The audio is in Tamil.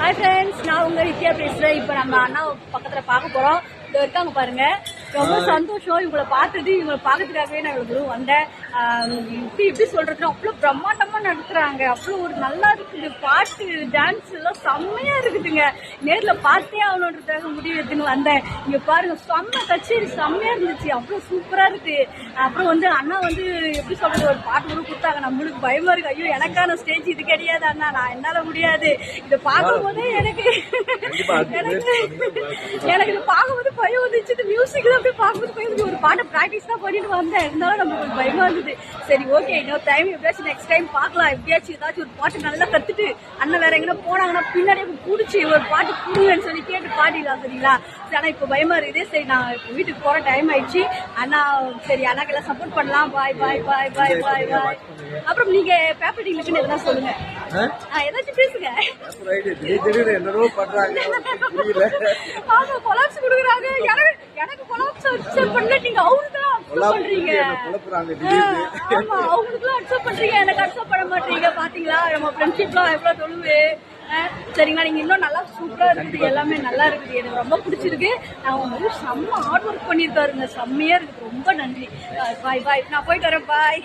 ஹாய் ஃப்ரெண்ட்ஸ், நான் உங்க நித்யா பேசுறேன். இப்போ நம்ம அண்ணா பக்கத்துல பார்க்க போறோம். இங்க இருக்காங்க பாருங்க. ரொம்ப சந்தோஷம் இவங்களை பார்த்தது. இவங்களை பார்க்கறதுக்காகவே நான் இவ்வளவு வந்தேன். எப்படி சொல்றதுன்னா அவ்வளோ பிரம்மாண்டமா நடத்துறாங்க. அவ்வளோ ஒரு நல்லா இருக்குது. பாட்டு டான்ஸ் எல்லாம் செம்மையா இருக்குதுங்க. நேர்ல பார்த்தே ஆகணுன்றதுக்காக முடிவு எடுத்துன்னு வந்தேன். இங்க பாருங்க, செம்ம கச்சேரி செம்மையா இருந்துச்சு. அவ்வளோ சூப்பரா இருக்கு. அப்புறம் அண்ணா எப்படி சொல்றது, ஒரு பாட்டு கூட கொடுத்தாங்க. நம்மளுக்கு பயமா இருக்கு. ஐயோ, எனக்கான ஸ்டேஜ் இது கிடையாது அண்ணா, நான் என்னால முடியாது. இதை பார்க்கும் போதே எனக்கு இது பார்க்கும்போது பயம் வந்துச்சு. இந்த மியூசிக் தான் அப்படியே பார்க்கும்போது பயம். ஒரு பாட்டை பிராக்டிஸ் தான் பண்ணிட்டு வந்தேன். இருந்தாலும் நமக்கு கொஞ்சம் பயமா இருந்தது. சரி, ஓகே, இன்னொரு டைம் எப்படியாச்சும் நெக்ஸ்ட் டைம் பார்க்கலாம். எப்படியாச்சும் ஏதாச்சும் ஒரு பாட்டு நல்லா கத்துட்டு அண்ணன் வேற எங்கன்னா போனாங்கன்னா பின்னாடியே பிடிச்சி ஒரு பாட்டு புரியுன்னு சொல்லி கேட்டு பாடிடலாம். சரிங்களா? ஆனா இப்போ பயமா இருக்குது. சரி, நான் இப்போ வீட்டுக்கு போற டைம் ஆயிடுச்சு. அண்ணா சரி, அண்ணாக்கெல்லாம் சப்போர்ட் பண்ணலாம். பாய் பாய் பாய் பாய் பாய் பாய். அப்புறம் நீங்க பேப்பர் டீலுக்குன்னு எதனா சொல்லுங்க, ஏதாச்சும் பேசுங்க. ஆமா, கொலாப்ஸ் கொடுக்குறாங்க. எனக்கு கொலாப்ஸ் அக்செப்ட் பண்ணல. நீங்க அவங்களுக்குலாம் அக்செப்ட் பண்றீங்க. ஆமா, அவங்களுக்குலாம் அக்செப்ட் பண்றீங்க, எனக்கு அக்செப்ட் பண்ண மாட்டீங்க. பாத்தீங்களா நம்ம ஃப்ரெண்ட்ஷிப்லாம் எவ்வளவு தொழுவு. சரிங்களா? நீங்க இன்னும் நல்லா சூப்பரா இருக்குது. எல்லாமே நல்லா இருக்குது. எனக்கு ரொம்ப பிடிச்சிருக்கு. நான் செம்ம ஹார்ட் ஒர்க் பண்ணியிருக்காருங்க. செம்மையா இருக்குது. ரொம்ப நன்றி. பாய் பாய். நான் போயிட்டு வரேன். பாய்.